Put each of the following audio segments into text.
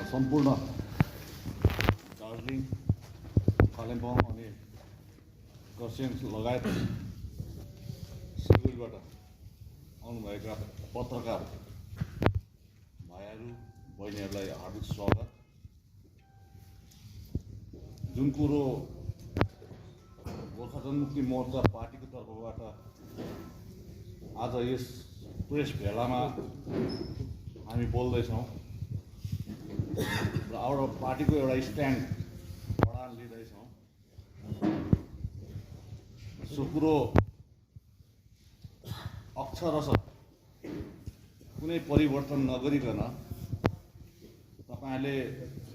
सम्पूर्ण दार्जिलिङ कालिम्पोङ अनि खरसाङ लगायत सिलगढीबाट आउनुभएका पत्रकार भाइहरू बहिनीहरूलाई हार्दिक स्वागत। जुन कुरो गोर्खा जनमुक्ति मोर्चा पार्टीको तर्फबाट आज यस प्रेस भेलामा हामी बोल्दैछौँ र पार्टीको एउटा स्ट्यान्ड अडान लिँदैछौँ। सो कुरो अक्षरशः कुनै परिवर्तन नगरिकन तपाईले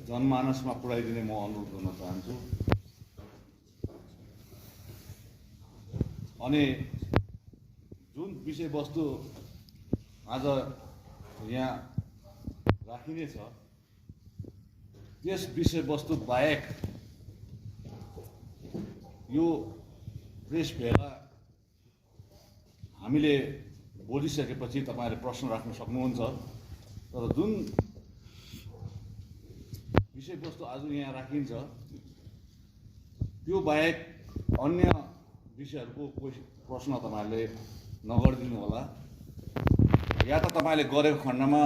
जनमानसमा पुर्याइदिने म अनुरोध गर्न चाहन्छु। अनि जुन विषयवस्तु आज यहाँ राखिनेछ त्यस विषयवस्तु बाहेक यो प्रेस भेला हामीले बोलिसकेपछि तपाईहरुले प्रश्न राख्न सक्नुहुन्छ। तर जुन विषयवस्तु आज यहाँ राखिन्छ त्यो बाहेक अन्य विषयहरूको कोही प्रश्न तपाईहरुले नगरिदिनु होला, या त तपाईले गरेको खण्डमा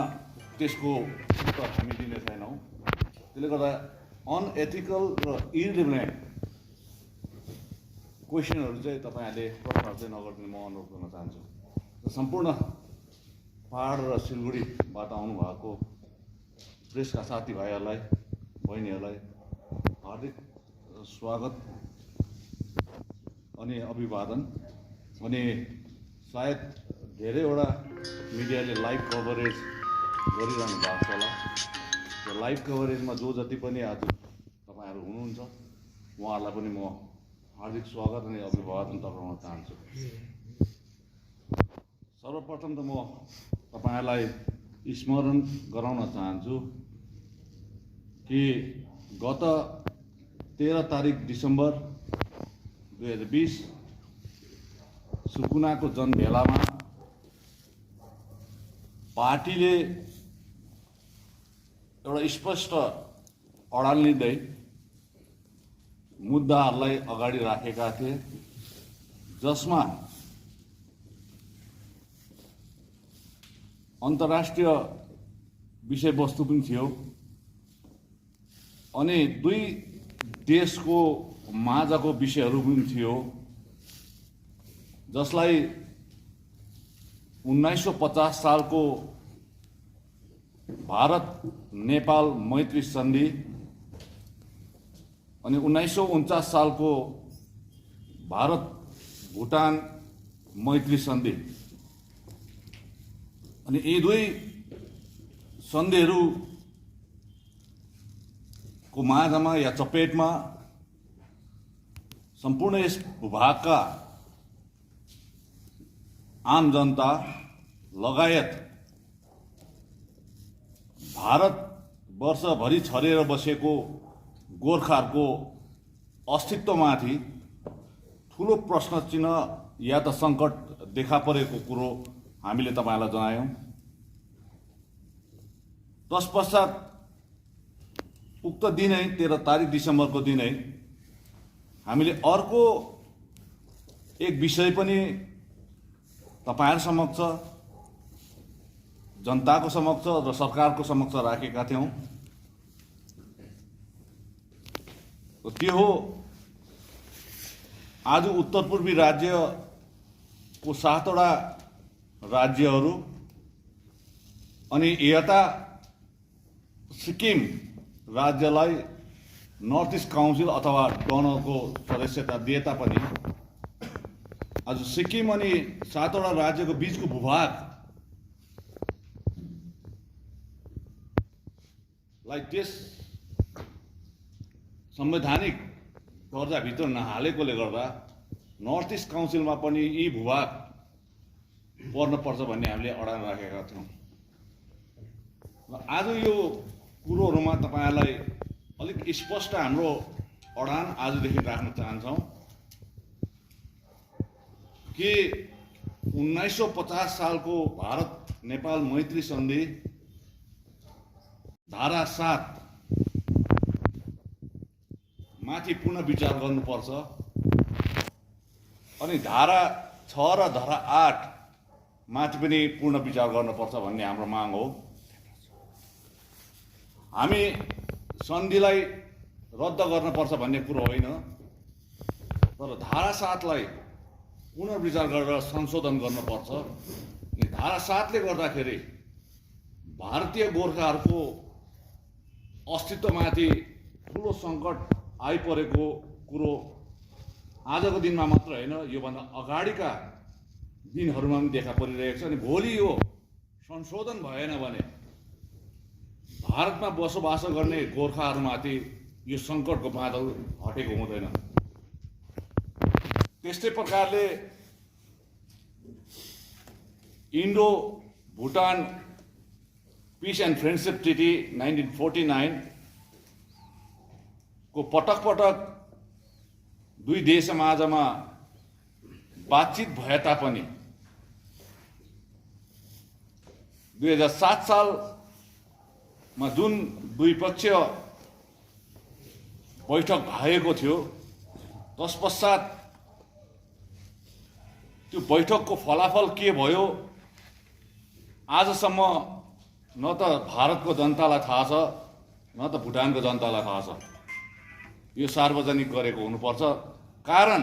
त्यसको उत्तर हामी दिने छैनौँ। त्यसले गर्दा अनएथिकल र इरिलेभेन्ट क्वेसनहरू चाहिँ तपाईहरुले प्रश्नहरू चाहिँ नगरिदिनु म अनुरोध गर्न चाहन्छु। सम्पूर्ण पहाड र सिलगढीबाट आउनुभएको प्रेसका साथीभाइहरूलाई बहिनीहरूलाई हार्दिक स्वागत अनि अभिवादन। अनि सायद धेरैवटा मिडियाले लाइभ कभरेज गरिरहनु भएको छ होला। त्यो लाइभ कभरेजमा जो जति पनि आज तपाईहरु हुनुहुन्छ उहाँहरूलाई पनि म हार्दिक स्वागत अनि अभिवादन टक्राउन चाहन्छु। सर्वप्रथम त म तपाईहरुलाई स्मरण गराउन चाहन्छु कि गत 13 तारिक डिसेम्बर 2020 सुकुनाको जनभेलामा पार्टीले एउटा स्पष्ट अडान लिँदै मुद्दाहरूलाई अगाडि राखेका थिए, जसमा अन्तर्राष्ट्रिय विषयवस्तु पनि थियो अनि दुई देशको माझको विषयहरू पनि थियो, जसलाई 1950 सालको भारत नेपाल मैत्री सन्धि अनि 1949 सालको भारत भुटान मैत्री सन्धि अनि यी दुई सन्धिहरूको माझमा या चपेटमा सम्पूर्ण यस भूभागका आम जनता लगायत भारतवर्षभरि छरेर बसेको गोर्खाहरूको अस्तित्वमाथि ठुलो प्रश्न चिन्ह या त सङ्कट देखा परेको कुरो हामीले तपाईलाई जनायौं। तत्पश्चात उक्त दिनै 13 तारिक डिसेम्बरको दिनै हामीले अर्को एक विषय पनि तपाईहरु समक्ष, जनताको समक्ष र सरकारको समक्ष राखेका थियौं। त्यो हो आज उत्तर पूर्वी राज्यको 7वटा राज्यहरू अनि यता सिक्किम राज्यलाई नर्थ इस्ट काउन्सिल अथवा डनरको सदस्यता दिए तापनि आज सिक्किम अनि 7वटा राज्यको बीचको भूभागलाई त्यस संवैधानिक दर्जाभित्र नहालेकोले गर्दा नर्थ इस्ट काउन्सिलमा पनि यी भूभाग पर्न पर्छ भन्ने हामीले अडान राखेका थियौं। आज यो कुरोहरुमा तपाईहरुलाई अलिक स्पष्ट हाम्रो अडान आजदेखि राख्न चाहन्छौं कि 1950 सालको भारत नेपाल मैत्री सन्धि धारा 7 माथि पुनः विचार गर्नुपर्छ अनि धारा 6 र धारा 8 माथि पनि पूर्ण विचार गर्नुपर्छ भन्ने हाम्रो माग हो। हामी सन्धिलाई रद्द गर्नुपर्छ भन्ने कुरो होइन, तर धारा 7 लाई पुनर्विचार गरेर संशोधन गर्नुपर्छ। धारा 7 ले गर्दाखेरि भारतीय गोर्खाहरूको अस्तित्वमाथि ठुलो सङ्कट आइपरेको कुरो आजको दिनमा मात्र होइन, योभन्दा अगाडिका दिनहरूमा पनि देखा परिरहेको छ। अनि भोलि यो संशोधन भएन भने भारतमा बसोबास गर्ने गोर्खाहरूमाथि यो सङ्कटको बादल हटेको हुँदैन। त्यस्तै प्रकारले Indo Bhutan piece and friendship treaty 1949 को पटक पटक दुई देशमाझमा बातचित भए तापनि 2007 सालमा जुन द्विपक्षीय बैठक भएको थियो तत्पश्चात त्यो बैठकको फलाफल के भयो आजसम्म न त भारतको जनतालाई थाहा छ न त भुटानको जनतालाई थाहा छ। यो सार्वजनिक गरेको हुनुपर्छ। कारण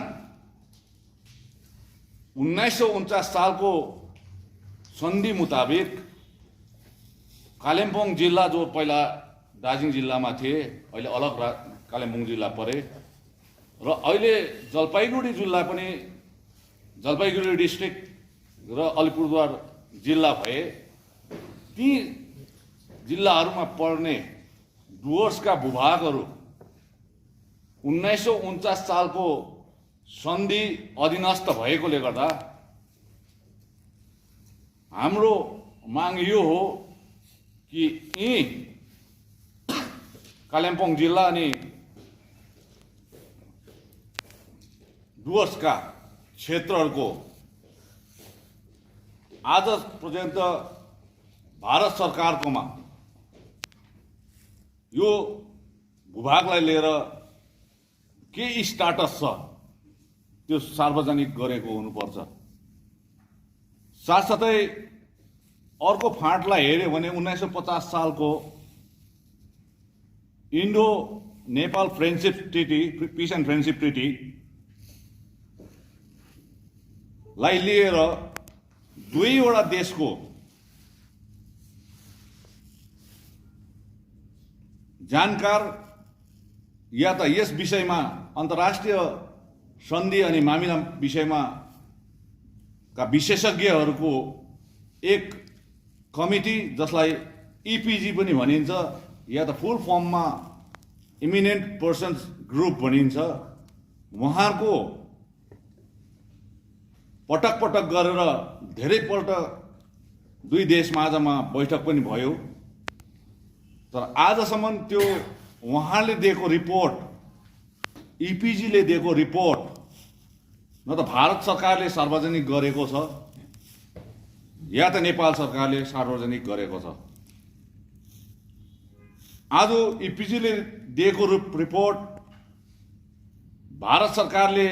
1949 सालको सन्धि मुताबिक कालिम्पोङ जिल्ला जो पहिला दार्जिलिङ जिल्लामा थिए अहिले अलग कालिम्पोङ जिल्ला परे र अहिले जलपाइगुडी जिल्ला पनि जलपाइगुडी डिस्ट्रिक्ट र अलिपुरद्वार जिल्ला भए ती जिल्लाहरूमा पर्ने डुवर्सका भूभागहरू 1949 सालको सन्धि अधीनस्थ भएकोले गर्दा हाम्रो माग यो हो कि यी कालिम्पोङ जिल्ला अनि डुवर्सका क्षेत्रहरूको आज पर्यन्त भारत सरकारकोमा यो भूभागलाई लिएर के स्टाटस छ त्यो सार्वजनिक गरेको हुनुपर्छ। साथसाथै अर्को फाँटलाई हेर्यो भने 1950 सालको Indo Nepal friendship treaty piece and friendship treaty लाई लिएर दुईवटा देशको जानकार या त यस विषयमा अन्तर्राष्ट्रिय सन्धि अनि मामिला विषयमा का विशेषज्ञहरूको एक कमिटी जसलाई इपिजी पनि भनिन्छ या त फुल फर्ममा इमिनेन्ट पर्सन्स ग्रुप भनिन्छ, उहाँहरूको पटक पटक गरेर धेरैपल्ट दुई देशमाझमा बैठक पनि भयो, तर आजसम्म त्यो उहाँले दिएको रिपोर्ट इपिजीले दिएको रिपोर्ट न त भारत सरकारले सार्वजनिक गरेको छ या त नेपाल सरकारले सार्वजनिक गरेको छ। आज इपिजीले दिएको रिपोर्ट भारत सरकारले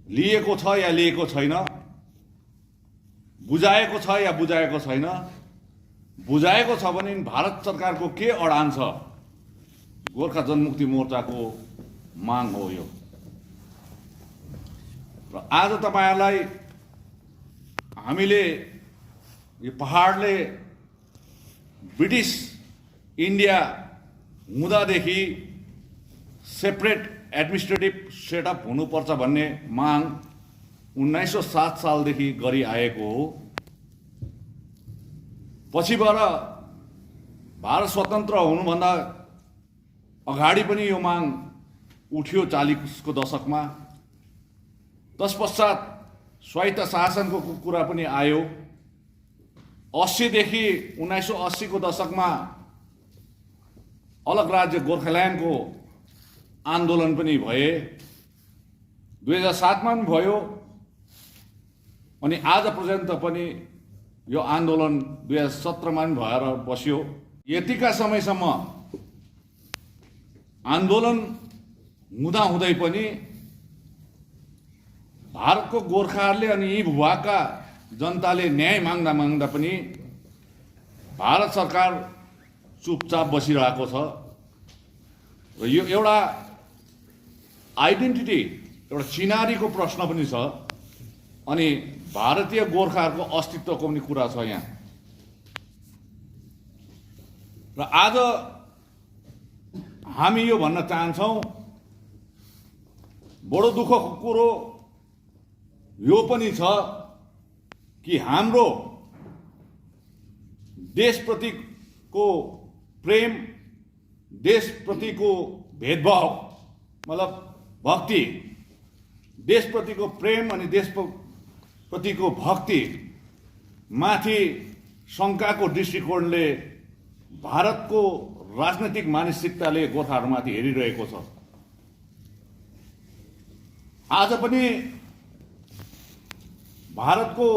लिएको छ या लिएको छैन, बुझाएको छ या बुझाएको छैन, बुझाएको छ भने भारत सरकारको के अडान छ, गोर्खा जनमुक्ति मोर्चाको माग हो यो। र आज तपाईहरुलाई हामीले यो पहाडले ब्रिटिश इन्डिया हुँदादेखि सेपरेट एडमिनिस्ट्रेटिभ सेटअप हुनुपर्छ भन्ने माग 1907 सालदेखि गरी आएको हो। पछिबाट भारत स्वतन्त्र हुनुभन्दा अगाडि पनि यो माग उठ्यो 40 को दशकमा। तत्पश्चात स्वायत्त शासनको कुरा पनि आयो। 80 देखि 1980 को दशकमा अलग राज्य गोर्खाल्यान्डको आन्दोलन पनि भए, 2007 मा पनि भयो अनि आज पर्यन्त पनि यो आन्दोलन 2017 मा पनि भएर बस्यो। यतिका समयसम्म आन्दोलन हुँदाहुँदै पनि भारतको गोर्खाहरूले अनि यी भूभागका जनताले न्याय माग्दा माग्दा पनि भारत सरकार चुपचाप बसिरहेको छ र यो एउटा आइडेन्टिटी, एउटा चिनारीको प्रश्न पनि छ अनि भारतीय गोर्खाहरूको अस्तित्वको पनि कुरा छ यहाँ। र आज हामी यो भन्न चाहन्छौँ, बडो दुःखको कुरो यो पनि छ कि हाम्रो देशप्रतिको प्रेम, देशप्रतिको भेदभाव मतलब भक्ति, देशप्रतिको प्रेम अनि देशप्रतिको भक्ति माथि शङ्काको दृष्टिकोणले भारतको राजनैतिक मानसिकताले गोर्खाहरूमाथि हेरिरहेको छ। आज पनि भारतको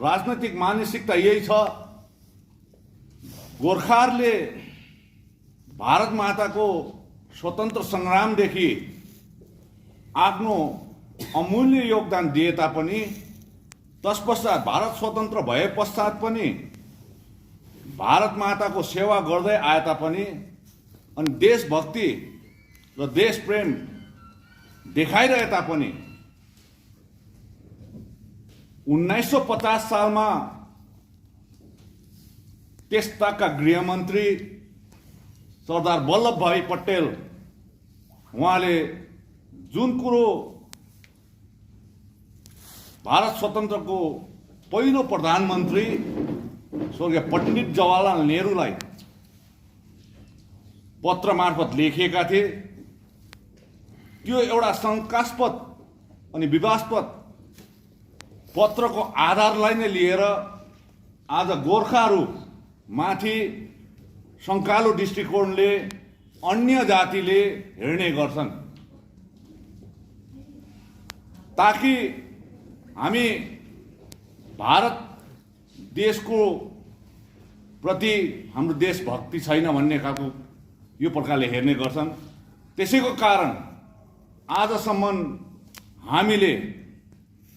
राजनैतिक मानसिकता यही छ, गोर्खाहरूले भारत माताको स्वतन्त्र सङ्ग्रामदेखि आफ्नो अमूल्य योगदान दिए तापनि तत्पश्चात भारत स्वतन्त्र भए पश्चात पनि भारत माताको सेवा गर्दै आए तापनि अनि देशभक्ति र देश प्रेम देखाइरहे तापनि 1950 सालमा त्यसताका गृहमन्त्री सरदार वल्लभभाई पटेल उहाँले जुन कुरो भारत स्वतन्त्रको पहिलो प्रधानमन्त्री स्वर्गीय पण्डित जवाहरलाल नेहरूलाई पत्र मार्फत लेखिएका थिए, त्यो एउटा शङ्कास्पद अनि विवादास्पद पत्रको आधारलाई नै लिएर आज गोर्खाहरू माथि शङ्कालु दृष्टिकोणले अन्य जातिले हेर्ने गर्छन्, ताकि हामी भारत देशको प्रति हाम्रो देशभक्ति छैन भन्ने खालको यो प्रकारले हेर्ने गर्छन्। त्यसैको कारण आजसम्म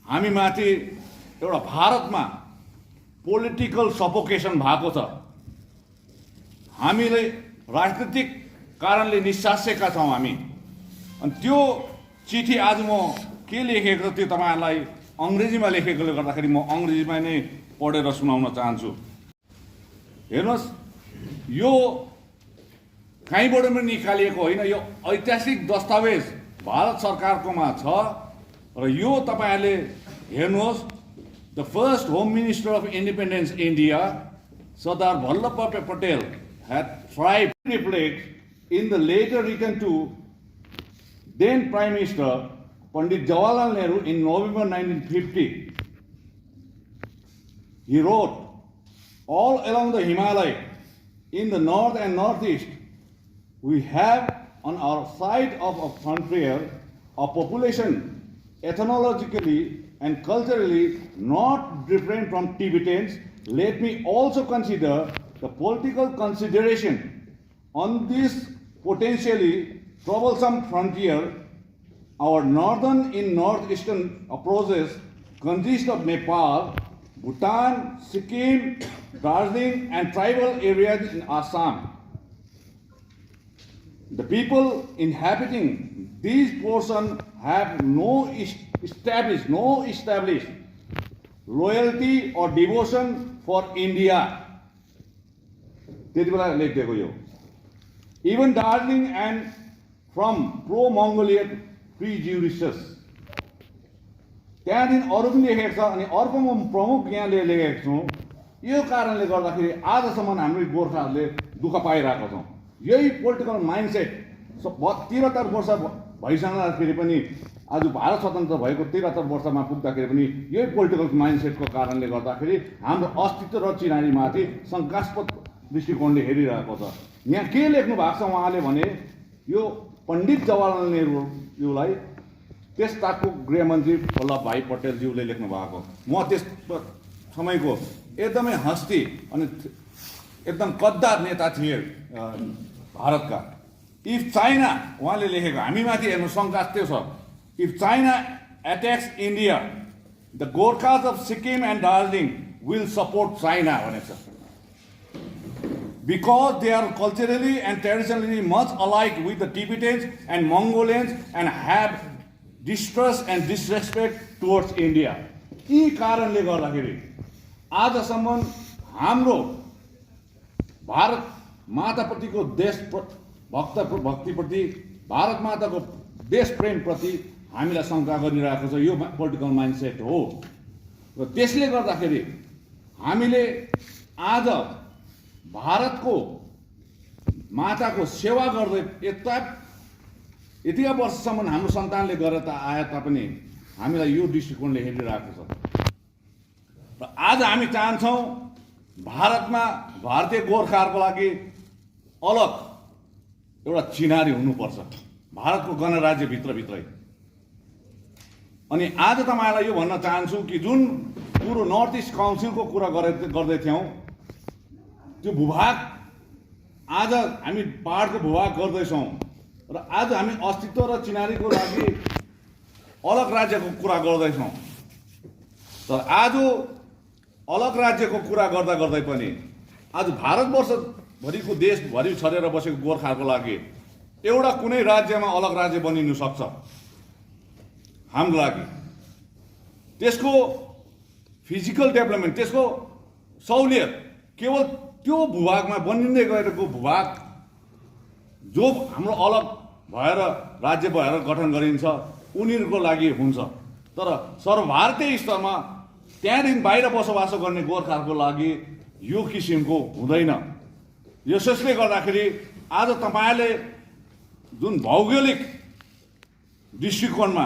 हामीमाथि एउटा भारतमा पोलिटिकल सफोकेसन भएको छ। हामीले राजनीतिक कारणले निस्सासेका छौँ हामी। अनि त्यो चिठी आज म के लेखेको त्यो तपाईँहरूलाई अङ्ग्रेजीमा लेखेकोले गर्दाखेरि म अङ्ग्रेजीमा नै पढेर सुनाउन चाहन्छु। हेर्नुहोस्, यो कहीँबाट पनि निकालिएको होइन, यो ऐतिहासिक दस्तावेज भारत सरकारकोमा छ र यो तपाईँहरूले हेर्नुहोस्। The first home minister of independence India Sardar Vallabhbhai Patel had tried to reflect in the letter written to then Prime Minister Pandit Jawaharlal Nehru in November 1950. He wrote, all along the Himalaya, in the north and northeast, we have on our side of a frontier a population ethnologically and culturally not different from Tibetans. Let me also consider the political consideration on this potentially troublesome frontier. Our northern and northeastern approaches consist of Nepal, Bhutan, Sikkim, Darjeeling, and tribal areas in Assam. The people inhabiting these portions have no established loyalty or devotion for India. Even Darjeeling and from pro-Mongolian prejudices. त्यहाँदेखि अरू पनि लेखेको छ अनि अर्को म प्रमुख यहाँले लेखेको छु। यो कारणले गर्दाखेरि आजसम्म हाम्रो गोर्खाहरूले दुःख पाइरहेको छौँ। यही पोलिटिकल माइन्डसेट 73 वर्ष भइसक्दाखेरि पनि आज भारत स्वतन्त्र भएको 73 वर्षमा पुग्दाखेरि पनि यही पोलिटिकल माइन्डसेटको कारणले गर्दाखेरि हाम्रो अस्तित्व र चिनारीमाथि शङ्कास्पद दृष्टिकोणले हेरिरहेको छ। यहाँ के लेख्नु भएको छ उहाँले भने यो पण्डित जवाहरलाल नेहरूलाई त्यसताको गृहमन्त्री वल्लभभाई पटेलज्यूले लेख्नु भएको। म त्यस समयको एकदमै हस्ती अनि एकदम गद्दार नेता थिए भारतका। इफ चाइना, उहाँले लेखेको हामीमाथि हेर्नु शङ्का त्यो छ, if China attacks India the Gorkhas of Sikkim and Darjeeling will support China भनेको छ। Because they are culturally and traditionally much alike with the Tibetans and Mongolians and have distrust and disrespect towards India. यी कारणले गर्दाखेरि आजसम्म हाम्रो भारत माताप्रतिको भक्तिप्रति, भारत माताको देश प्रेमप्रति हामीलाई शङ्का गरिरहेको छ। यो पोलिटिकल माइन्डसेट हो र त्यसले गर्दाखेरि हामीले आज भारतको माताको सेवा गर्दै यतिका वर्षसम्म हाम्रो सन्तानले गरेर त आए तापनि हामीलाई यो दृष्टिकोणले हेरिरहेको छ। र आज हामी चाहन्छौँ भारतमा भारतीय गोर्खाहरूको लागि अलग एउटा चिनारी हुनुपर्छ, भारतको गणराज्यभित्रै। अनि आज तपाईँलाई यो भन्न चाहन्छु कि जुन कुरो नर्थ इस्ट काउन्सिलको कुरा गर्दै थियौँ, त्यो भूभाग आज हामी पहाडको भूभाग गर्दैछौँ र आज हामी अस्तित्व र चिनारीको लागि अलग राज्यको कुरा गर्दैछौँ। तर आज अलग राज्यको कुरा गर्दै पनि आज भारतवर्षभरिको देशभरि छरेर बसेको गोर्खाहरूको लागि एउटा कुनै राज्यमा अलग राज्य बनिनु सक्छ हाम्रो लागि। त्यसको फिजिकल डेभलपमेन्ट, त्यसको सहुलियत केवल त्यो भूभागमा बनिँदै गएको भूभाग जो हाम्रो अलग भएर राज्य भएर गठन गरिन्छ उनीहरूको लागि हुन्छ। तर सर्वभारतीय स्तरमा त्यहाँदेखि बाहिर बसोबासो गर्ने गोर्खाहरूको लागि यो किसिमको हुँदैन। यसले गर्दाखेरि आज तपाईँले जुन भौगोलिक दृष्टिकोणमा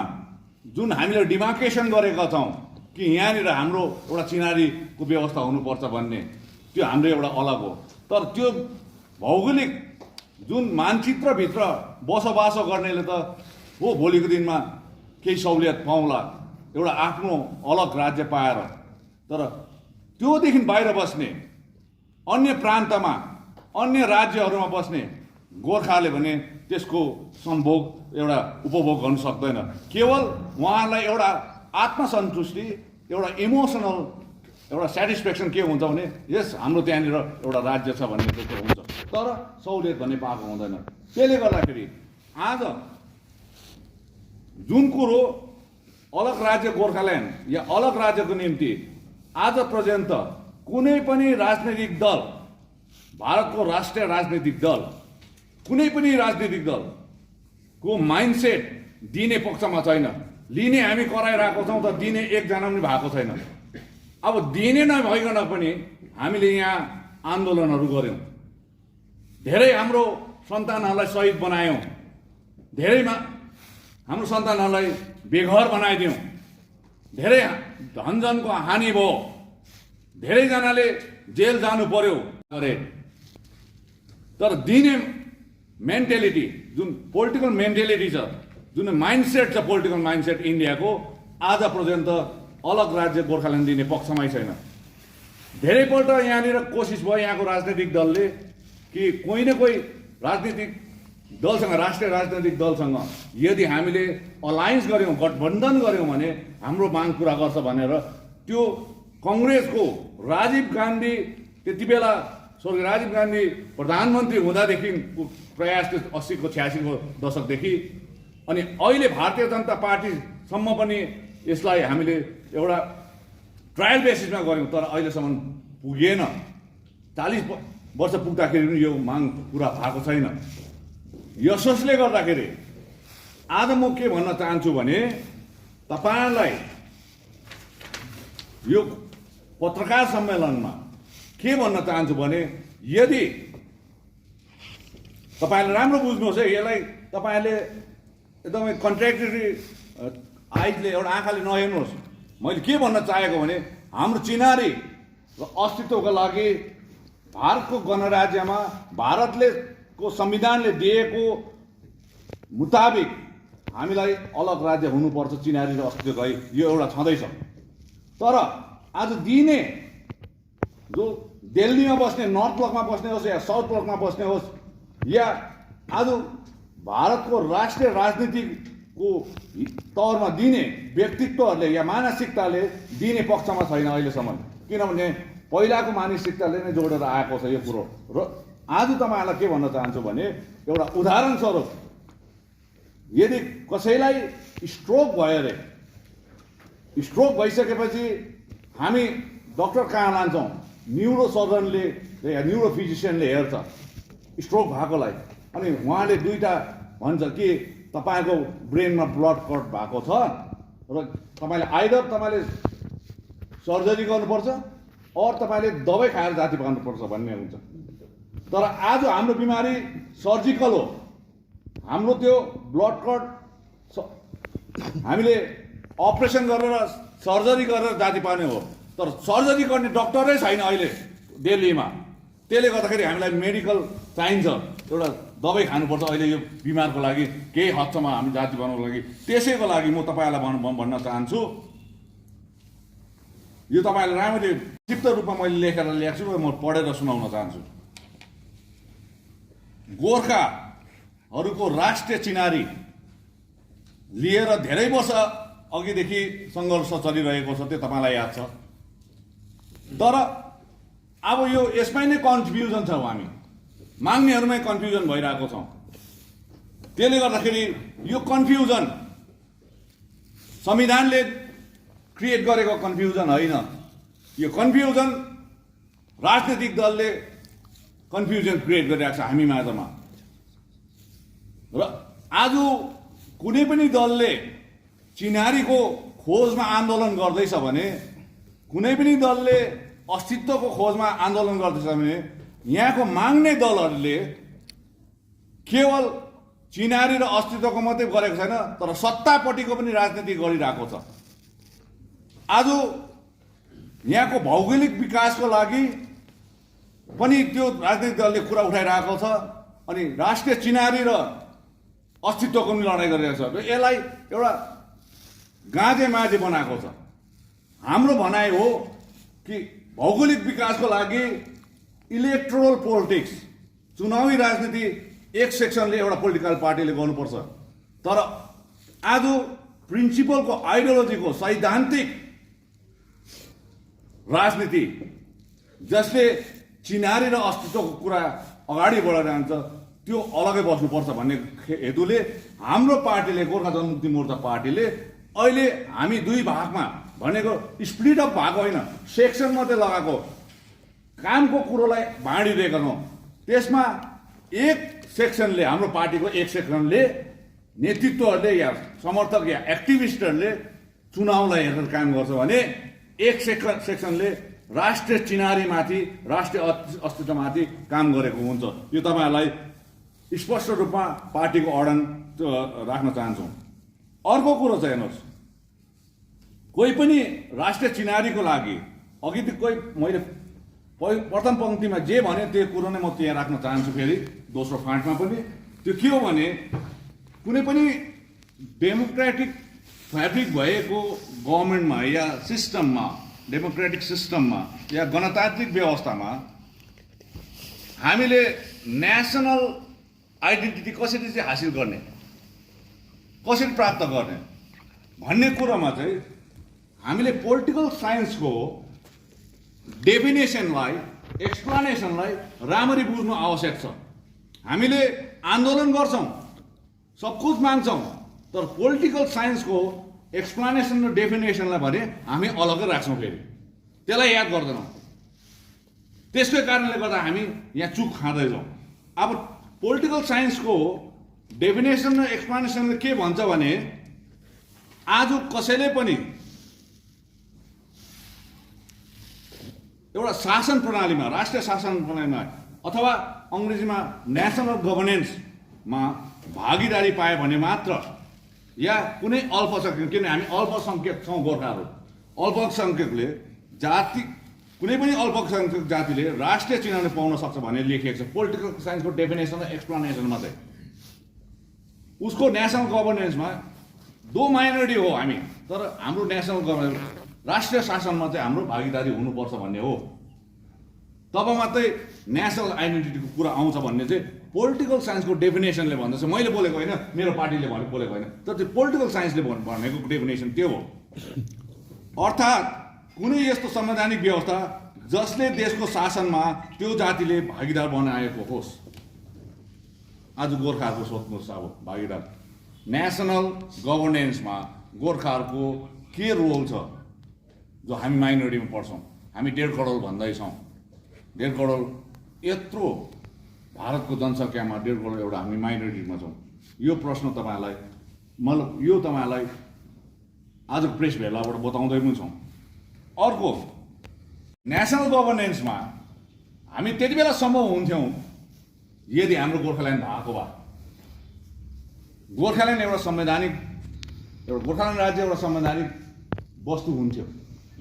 जुन हामीले डिमार्केसन गरेका छौँ कि यहाँनिर हाम्रो एउटा चिनारीको व्यवस्था हुनुपर्छ भन्ने, त्यो हाम्रो एउटा अलग हो। तर त्यो भौगोलिक जुन मानचित्रभित्र बसोबासो गर्नेले त हो भोलिको दिनमा केही सहुलियत पाउँला, एउटा आफ्नो अलग राज्य पाएर। तर त्योदेखि बाहिर बस्ने, अन्य प्रान्तमा अन्य राज्यहरूमा बस्ने गोर्खाले भने त्यसको सम्भोग एउटा उपभोग गर्न सक्दैन। केवल उहाँलाई एउटा आत्मसन्तुष्टि, एउटा इमोसनल एउटा सेटिस्फ्याक्सन के हुन्छ भने यस हाम्रो त्यहाँनिर एउटा राज्य छ भन्ने जस्तो हुन्छ, तर सहुलियत भन्ने पाएको हुँदैन। त्यसले गर्दाखेरि आज जुन कुरो अलग राज्य गोर्खाल्यान्ड या अलग राज्यको निम्ति आज पर्यन्त कुनै पनि राजनैतिक दल, भारतको राष्ट्रिय राजनैतिक दल, कुनै पनि राजनैतिक दलको माइन्डसेट दिने पक्षमा छैन। लिने हामी कराइरहेको छौँ त दिने एकजना पनि भएको छैन। अब दिने नभइकन पनि हामीले यहाँ आन्दोलनहरू गऱ्यौँ, धेरै हाम्रो सन्तानहरूलाई शहीद बनायौँ, धेरैमा हाम्रो सन्तानहरूलाई बेघर बनाइदियौँ, धेरै धनजनको हानि भयो, धेरैजनाले जेल जानु पर्यो गरे। तर दिने मेन्टेलिटी, जुन पोलिटिकल मेन्टेलिटी छ, जुन माइन्डसेट छ पोलिटिकल माइन्डसेट इन्डियाको, आज पर्यन्त अलग राज्य गोर्खाल्यान्ड दिने पक्षमै छैन। धेरैपल्ट यहाँनिर कोसिस भयो यहाँको राजनैतिक दलले कि कोही न कोही राजनीतिक दलसँग, राष्ट्रिय राजनैतिक दलसँग यदि हामीले अलायन्स गऱ्यौँ, गठबन्धन गऱ्यौँ भने हाम्रो माग पुरा गर्छ भनेर त्यो कङ्ग्रेसको राजीव गान्धी, त्यति बेला स्वर्गीय राजीव गान्धी प्रधानमन्त्री हुँदादेखि प्रयास 80को 86को दशकदेखि अनि अहिले भारतीय जनता पार्टीसम्म पनि यसलाई हामीले एउटा ट्रायल बेसिसमा गऱ्यौँ, तर अहिलेसम्म पुगेन। 40 वर्ष पुग्दाखेरि पनि यो माग पुरा भएको छैन। यसले गर्दाखेरि आज म के भन्न चाहन्छु भने तपाईँलाई यो पत्रकार सम्मेलनमा के भन्न चाहन्छु भने यदि तपाईँले राम्रो बुझ्नुहोस् है, यसलाई तपाईँले एकदमै कन्ट्र्याक्टरी आइजले एउटा आँखाले नहेर्नुहोस्। मैले के भन्न चाहेको भने हाम्रो चिनारी र अस्तित्वको लागि भारतको गणराज्यमा भारतले को संविधानले दिएको मुताबिक हामीलाई अलग राज्य हुनुपर्छ, चिनारी र अस्तित्वको यो एउटा छँदैछ। तर आज दिने जो दिल्लीमा बस्ने, नर्थ ब्लकमा बस्ने होस् या साउथ ब्लकमा बस्ने होस्, या आज भारतको राष्ट्रिय राजनीतिको तौरमा दिने व्यक्तित्वहरूले या मानसिकताले दिने पक्षमा छैन अहिलेसम्म। किनभने पहिलाको मानसिकताले नै जोडेर आएको छ यो कुरो। र आज तपाईँहरूलाई के भन्न चाहन्छु भने, एउटा उदाहरण स्वरूप यदि कसैलाई स्ट्रोक भयो अरे, स्ट्रोक भइसकेपछि हामी डक्टर कहाँ लान्छौँ? न्युरो सर्जनले या न्युरो फिजिसियनले हेर्छ स्ट्रोक भएकोलाई, अनि उहाँले दुईटा भन्छ कि तपाईँको ब्रेनमा ब्लड क्लट भएको छ र तपाईँले आइदर तपाईँले सर्जरी गर्नुपर्छ और तपाईँले दबाई खाएर जाति पाउनुपर्छ भन्ने हुन्छ। तर आज हाम्रो बिमारी सर्जिकल हो। हाम्रो त्यो ब्लड क्लट हामीले अपरेसन गरेर सर्जरी गरेर जाति पाउने हो, तर सर्जरी गर्ने डक्टरै छैन अहिले दिल्लीमा। त्यसले गर्दाखेरि हामीलाई मेडिकल चाहिन्छ, एउटा दबाई खानुपर्छ अहिले यो बिमारको लागि, केही हदसम्म हामी जाति बनाउनको लागि। त्यसैको लागि म तपाईँहरूलाई भन्न चाहन्छु, यो तपाईँहरूले राम्ररी संक्षिप्त रूपमा मैले लेखेर ल्याएको छु र म पढेर सुनाउन चाहन्छु। गोर्खाहरूको राष्ट्रिय चिनारी लिएर धेरै वर्ष अघिदेखि सङ्घर्ष चलिरहेको छ, त्यो तपाईँलाई याद छ। तर अब यो यसमै नै कन्फ्युजन छौँ, हामी माग्नेहरूमै कन्फ्युजन भइरहेको छौँ। त्यसले गर्दाखेरि यो कन्फ्युजन संविधानले क्रिएट गरेको कन्फ्युजन होइन, यो कन्फ्युजन राजनीतिक दलले कन्फ्युजन क्रिएट गरिरहेको छ हामी माझमा। र आज कुनै पनि दलले चिनारीको खोजमा आन्दोलन गर्दैछ भने, कुनै पनि दलले अस्तित्वको खोजमा आन्दोलन गर्दैछ भने, यहाँको माग्ने दलहरूले केवल चिनारी र अस्तित्वको मात्रै गरेको छैन, तर सत्तापट्टिको पनि राजनीति गरिरहेको छ। आज यहाँको भौगोलिक विकासको लागि पनि त्यो राजनीतिक दलले कुरा उठाइरहेको छ, अनि राष्ट्रिय चिनारी र अस्तित्वको पनि लडाइँ गरिरहेको छ। यसलाई एउटा गाँजे माझे बनाएको छ। हाम्रो भनाइ हो कि भौगोलिक विकासको लागि इलेक्टोरल पोलिटिक्स, चुनावी राजनीति एक सेक्सनले एउटा पोलिटिकल पार्टीले गर्नुपर्छ। तर आज प्रिन्सिपलको, आइडियोलोजीको, सैद्धान्तिक राजनीति जसले चिनारी र अस्तित्वको कुरा अगाडि बढेर जान्छ, त्यो अलगै बस्नुपर्छ भन्ने हेतुले हाम्रो पार्टीले, गोर्खा जनमुक्ति मोर्चा पार्टीले अहिले हामी दुई भागमा भनेको स्प्लिट अप भएको होइन, सेक्सन मात्रै लगाएको कामको कुरोलाई बाँडिदिएका छौँ। त्यसमा एक सेक्सनले, हाम्रो पार्टीको एक सेक्सनले, नेतृत्वहरूले या समर्थक या एक्टिभिस्टहरूले चुनावलाई हेरेर काम गर्छ भने, एक सेक्सनले राष्ट्रिय चिनारीमाथि, राष्ट्रिय अस्तित्वमाथि काम गरेको हुन्छ। यो तपाईँहरूलाई स्पष्ट रूपमा पार्टीको अडन राख्न चाहन्छौँ। अर्को कुरो चाहिँ हेर्नुहोस्, कोही पनि राष्ट्रिय चिनारीको लागि अघि त कोही मैले प्रथम पङ्क्तिमा जे भने त्यो कुरो नै म त्यहाँ राख्न चाहन्छु। फेरि दोस्रो फाँटमा पनि त्यो के हो भने, कुनै पनि डेमोक्रेटिक फ्याब्रिक भएको गभर्मेन्टमा या सिस्टममा, डेमोक्रेटिक सिस्टममा या गणतान्त्रिक व्यवस्थामा हामीले नेसनल आइडेन्टिटी कसरी चाहिँ हासिल गर्ने, कसरी प्राप्त गर्ने भन्ने कुरोमा चाहिँ हामीले पोलिटिकल साइन्सको डेफिनेसनलाई, एक्सप्लेनेसनलाई राम्ररी बुझ्नु आवश्यक छ। हामीले आन्दोलन गर्छौँ, सब कुछ माग्छौँ, तर पोलिटिकल साइन्सको एक्सप्लेनेसन र डेफिनेसनलाई भने हामी अलग्गै राख्छौँ, फेरि त्यसलाई याद गर्दैनौँ। त्यसकै कारणले गर्दा हामी यहाँ चुक खाँदैछौँ। अब पोलिटिकल साइन्सको डेफिनेसन र एक्सप्लेनेसनले के भन्छ भने, आज कसैले पनि एउटा शासन प्रणालीमा, राष्ट्रिय शासन प्रणालीमा अथवा अङ्ग्रेजीमा नेसनल गभर्नेन्समा भागीदारी पाए भने मात्र, या कुनै अल्पसङ्ख्यक, किन हामी अल्पसङ्ख्यक छौँ गोर्खाहरू, अल्पसङ्ख्यकले जाति, कुनै पनि अल्पसङ्ख्यक जातिले राष्ट्रिय चिनारी पाउन सक्छ भन्ने लेखिएको छ पोलिटिकल साइन्सको डेफिनेसन र एक्सप्लेनेसनमा चाहिँ। उसको नेसनल गभर्नेन्समा दो माइनोरिटी हो हामी, तर हाम्रो नेसनल गभर्नेन्स, राष्ट्रिय शासनमा चाहिँ हाम्रो भागीदारी हुनुपर्छ भन्ने हो। तब मात्रै नेसनल आइडेन्टिटीको कुरा आउँछ भन्ने चाहिँ पोलिटिकल साइन्सको डेफिनेसनले भन्दछ। मैले बोलेको होइन, मेरो पार्टीले बोलेको होइन, तर त्यो पोलिटिकल साइन्सले भनेको डेफिनेसन त्यो हो। अर्थात् कुनै यस्तो संवैधानिक व्यवस्था जसले देशको शासनमा त्यो जातिले भागीदार बनाएको होस्। आज गोर्खाहरूको सोध्नुहोस्, अब भागीदार नेसनल गभर्नेन्समा गोर्खाहरूको के रोल छ, जो हामी माइनोरिटीमा पर्छौँ। हामी 1.5 करोड भन्दैछौँ, 1.5 करोड यत्रो भारतको जनसङ्ख्यामा 1.5 करोड एउटा हामी माइनोरिटीमा छौँ। यो प्रश्न तपाईँलाई मतलब यो तपाईँलाई आज प्रेस भेलाबाट बताउँदै पनि छौँ। अर्को नेसनल गभर्नेन्समा हामी त्यति बेला सम्भव हुन्थ्यौँ यदि हाम्रो गोर्खाल्यान्ड भएको भए। गोर्खाल्यान्ड एउटा संवैधानिक गोर्खाल्यान्ड राज्य एउटा संवैधानिक वस्तु हुन्थ्यो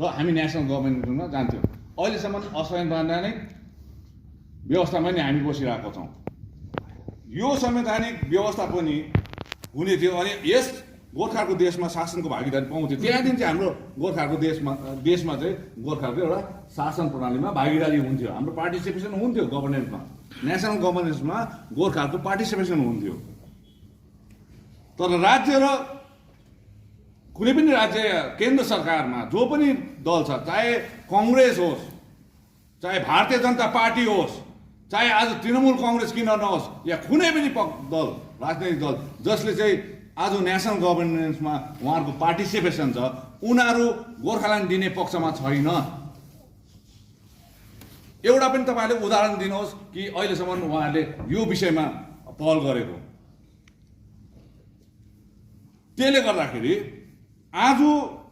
र हामी नेसनल गभर्मेन्टमा जान्थ्यौँ। अहिलेसम्म असंवैधानिक व्यवस्थामा नि हामी बसिरहेको छौँ। यो संवैधानिक व्यवस्था पनि हुने थियो अनि यस गोर्खाको देशमा शासनको भागीदारी पाउँथ्यो। त्यहाँदेखि चाहिँ हाम्रो गोर्खाको देशमा चाहिँ गोर्खाको एउटा शासन प्रणालीमा भागीदारी हुन्थ्यो, हाम्रो पार्टिसिपेसन हुन्थ्यो गभर्नेन्समा। नेसनल गभर्नेन्समा गोर्खाहरूको पार्टिसिपेसन हुन्थ्यो। तर राज्य र कुनै पनि राज्य केन्द्र सरकारमा जो पनि दल छ, चाहे कङ्ग्रेस होस्, चाहे भारतीय जनता पार्टी होस्, चाहे आज तृणमूल कङ्ग्रेस किन नहोस्, या कुनै पनि दल राजनैतिक दल जसले चाहिँ आज नेसनल गभर्नेन्समा उहाँहरूको पार्टिसिपेसन छ, उनीहरू गोर्खाल्यान्ड दिने पक्षमा छैन। एउटा पनि तपाईँले उदाहरण दिनुहोस् कि अहिलेसम्म उहाँहरूले यो विषयमा पहल गरेको। त्यसले गर्दाखेरि आज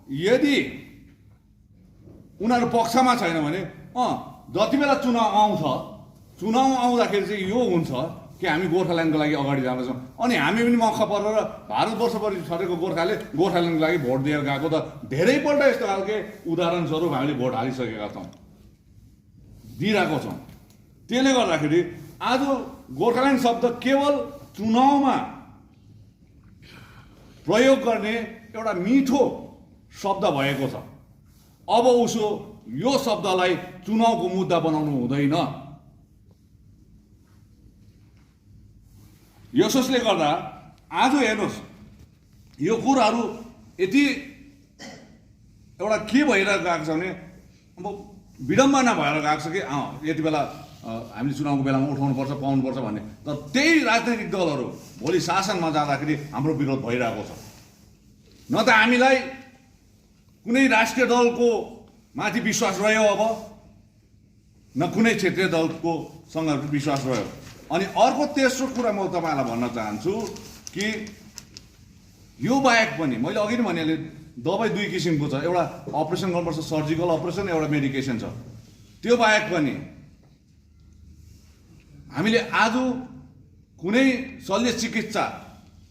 यदि उनीहरू पक्षमा छैन भने जति बेला चुनाव आउँदाखेरि चाहिँ यो हुन्छ कि हामी गोर्खाल्यान्डको लागि अगाडि जाँदैछौँ। अनि हामी पनि मख परेर भारतवर्षभरि छरेको गोर्खाल्यान्डको लागि भोट दिएर गएको त धेरैपल्ट यस्तो खालके उदाहरणस्वरूप हामीले भोट हालिसकेका छौँ, दिइरहेको छौँ। त्यसले गर्दाखेरि आज गोर्खाल्यान्ड शब्द केवल चुनावमा प्रयोग गर्ने एउटा मिठो शब्द भएको छ। अब उसो यो शब्दलाई चुनावको मुद्दा बनाउनु हुँदैन। यसोस्ले गर्दा आज हेर्नुहोस् यो कुराहरू यति एउटा के भइरहेको गएको छ भने अब विडम्बना भएर गएको छ कि यति बेला हामीले चुनावको बेलामा उठाउनुपर्छ पाउनुपर्छ भन्ने। तर त्यही राजनैतिक दलहरू भोलि शासनमा जाँदाखेरि हाम्रो विरोध भइरहेको छ। न त हामीलाई कुनै राष्ट्रिय दलको माथि विश्वास रह्यो, अब न कुनै क्षेत्रीय दलको सँग विश्वास रह्यो। अनि अर्को तेस्रो कुरा म तपाईँलाई भन्न चाहन्छु कि यो बाहेक पनि मैले अघि नै भनिहालेँ, दबाई 2 किसिमको छ। एउटा अपरेसन गर्नुपर्छ, सर्जिकल अपरेसन, एउटा मेडिकेसन छ। त्यो बाहेक पनि हामीले आज कुनै शल्य चिकित्सा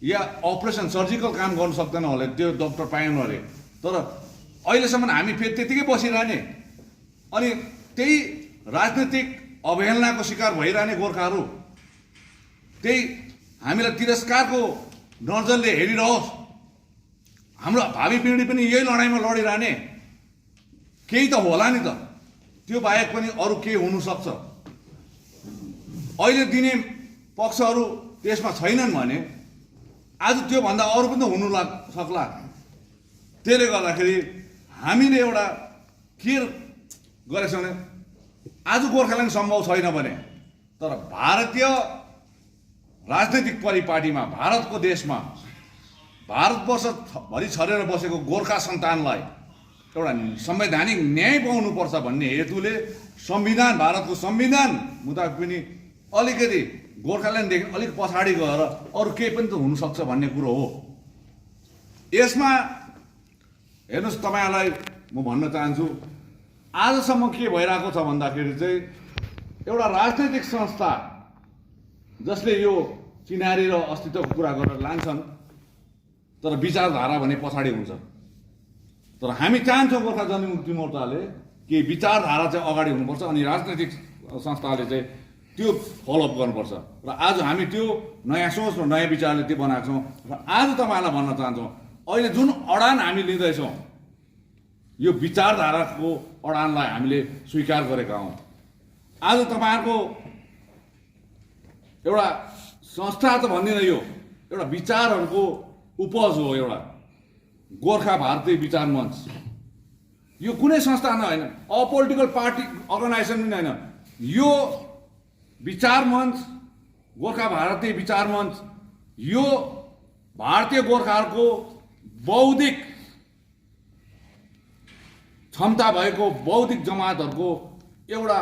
या अपरेसन सर्जिकल काम गर्न सक्दैन होला, त्यो डक्टर पाएन अरे। तर अहिलेसम्म हामी फेरि त्यतिकै बसिरहने अनि त्यही राजनीतिक अवहेलनाको शिकार भइरहने गोर्खाहरू त्यही हामीलाई तिरस्कारको नजरले हेरिरहोस्। हाम्रो भावी पिँढी पनि यही लडाइँमा लडिरहने केही त होला नि त। त्यो बाहेक पनि अरू के हुनसक्छ? अहिले दिने पक्षहरू त्यसमा छैनन् भने आज त्योभन्दा अरू पनि त हुनु सक्ला। त्यसले गर्दाखेरि हामीले एउटा के गरेको छ भने आज गोर्खाल्यान्ड सम्भव छैन भने, तर भारतीय राजनैतिक परिपाटीमा भारतको देशमा भारतवर्षभरि छरेर बसेको गोर्खा सन्तानलाई एउटा संवैधानिक न्याय पाउनुपर्छ भन्ने हेतुले संविधान, भारतको संविधान मुताबिक पनि अलिकति गोर्खाल्यान्डदेखि अलिक पछाडि गएर अरू केही पनि त हुनसक्छ भन्ने कुरो हो। यसमा हेर्नुहोस्, तपाईँहरूलाई म भन्न चाहन्छु आजसम्म के भइरहेको छ भन्दाखेरि चाहिँ एउटा राजनैतिक संस्था जसले यो चिनारी र अस्तित्वको कुरा गरेर लान्छन्, तर विचारधारा भने पछाडि हुन्छ। तर हामी चाहन्छौँ गोर्खा जनमुक्ति मोर्चाले कि विचारधारा चाहिँ अगाडि हुनुपर्छ अनि राजनैतिक संस्थाले चाहिँ त्यो फलोअप गर्नुपर्छ। र आज हामी त्यो नयाँ सोच र नयाँ विचारले त्यो बनाएको छौँ। र आज तपाईँहरूलाई भन्न चाहन्छौँ अहिले जुन अडान हामी लिँदैछौँ यो विचारधाराको अडानलाई हामीले स्वीकार गरेका हौँ। आज तपाईँहरूको एउटा संस्था त भन्दिनँ, यो एउटा विचारहरूको उपज हो, एउटा गोर्खा भारतीय विचार मञ्च। यो कुनै संस्था होइन, अपोलिटिकल पार्टी अर्गनाइजेसन पनि होइन। यो विचार मञ्च, गोर्खा भारतीय विचार मञ्च, यो भारतीय गोर्खाहरूको बौद्धिक क्षमता भएको बौद्धिक जमातहरूको एउटा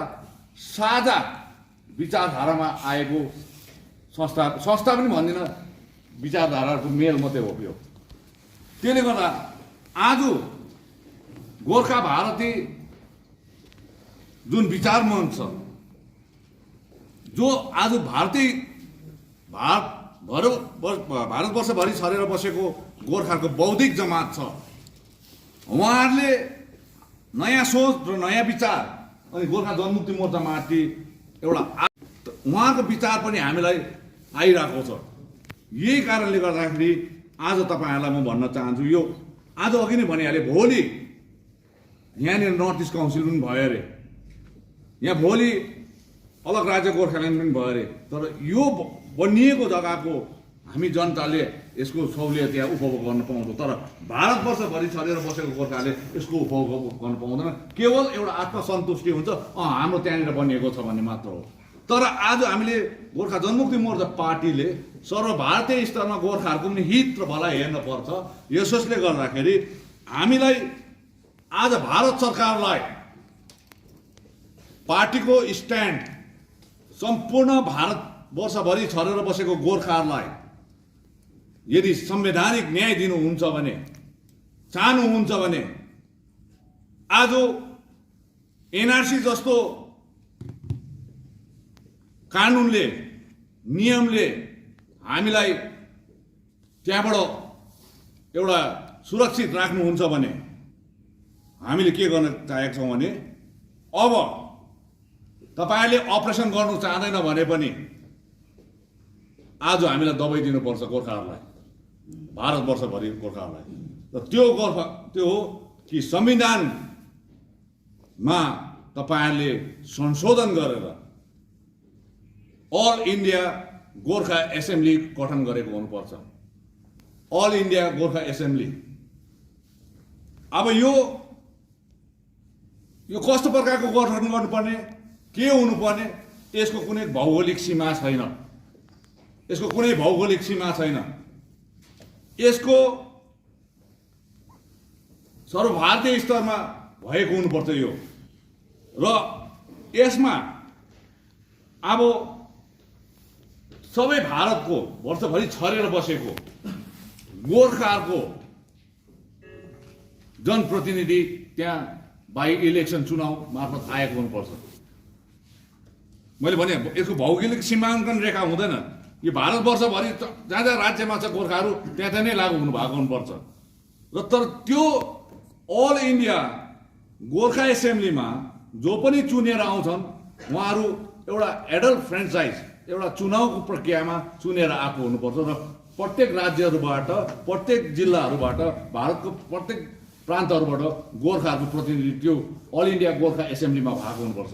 साझा विचारधारामा आएको संस्था पनि भन्दिनँ, विचारधाराहरूको मेल मात्रै हो यो। त्यसले गर्दा आज गोर्खा भारती जुन विचार मञ्च छ, जो आज भारतवर्षभरि छरेर बसेको गोर्खाको बौद्धिक जमात छ, उहाँहरूले नयाँ सोच र नयाँ विचार अनि गोर्खा जनमुक्ति मोर्चामाथि एउटा उहाँको विचार पनि हामीलाई आइरहेको छ। यही कारणले गर्दाखेरि आज तपाईँहरूलाई म भन्न चाहन्छु, यो आज अघि नै भनिहालेँ, भोलि यहाँनिर नर्थ इस्ट काउन्सिल पनि भयो अरे, यहाँ भोलि अलग राज्य गोर्खाल्यान्ड पनि भयो अरे। तर यो बनिएको जग्गाको हामी जनताले यसको सहुलियत यहाँ उपभोग गर्न पाउँछौँ, तर भारतवर्षभरि छरेर बसेको गोर्खाले यसको उपभोग गर्न पाउँदैन। केवल एउटा आत्मसन्तुष्टि हुन्छ, हाम्रो त्यहाँनिर बनिएको छ भन्ने मात्र हो। तर आज हामीले गोर्खा जनमुक्ति मोर्चा पार्टीले सर्वभारतीय स्तरमा गोर्खाहरूको पनि हित र भलाइ हेर्न पर्छ। यसोस्ले गर्दाखेरि हामीलाई आज भारत सरकारलाई पार्टीको स्ट्यान्ड सम्पूर्ण भारतवर्षभरि छरेर बसेको गोर्खाहरूलाई यदि संवैधानिक न्याय दिनुहुन्छ भने, चाहनुहुन्छ भने, आज एनआरसी जस्तो कानुनले, नियमले हामीलाई त्यहाँबाट एउटा सुरक्षित राख्नुहुन्छ भने हामीले के गर्न चाहेका छौँ भने, अब तपाईँहरूले अपरेसन गर्नु चाहँदैन भने पनि आज हामीलाई दबाई दिनुपर्छ गोर्खाहरूलाई, भारतवर्षभरि गोर्खाहरूलाई। र त्यो हो कि संविधानमा तपाईँहरूले संशोधन गरेर अल इन्डिया गोर्खा एसेम्ब्ली गठन गरेको हुनुपर्छ। All India Gorkha assembly. अब यो कस्तो प्रकारको गठन गर्नुपर्ने, के हुनुपर्ने, यसको कुनै भौगोलिक सीमा छैन। यसको कुनै भौगोलिक सीमा छैन। यसको सर्वभारतीय स्तरमा भएको हुनुपर्छ यो। र यसमा अब सबै भारतको वर्षभरि छरेर बसेको गोर्खाहरूको जनप्रतिनिधि त्यहाँ बाई इलेक्सन चुनाव मार्फत आएको हुनुपर्छ। मैले भने यसको भौगोलिक सीमाङ्कन रेखा हुँदैन। यो भारतवर्षभरि जहाँ जहाँ राज्यमा छ गोर्खाहरू त्यहाँ नै लागू हुनुभएको हुनुपर्छ। र तर त्यो अल इन्डिया गोर्खा एसेम्ब्लीमा जो पनि चुनेर आउँछन् उहाँहरू एउटा एडल्ट फ्रेन्चाइज, एउटा चुनावको प्रक्रियामा चुनेर आएको हुनुपर्छ। र प्रत्येक राज्यहरूबाट, प्रत्येक जिल्लाहरूबाट, भारतको प्रत्येक प्रान्तहरूबाट गोर्खाहरूको प्रतिनिधि त्यो अल इन्डिया गोर्खा एसेम्ब्लीमा भएको हुनुपर्छ।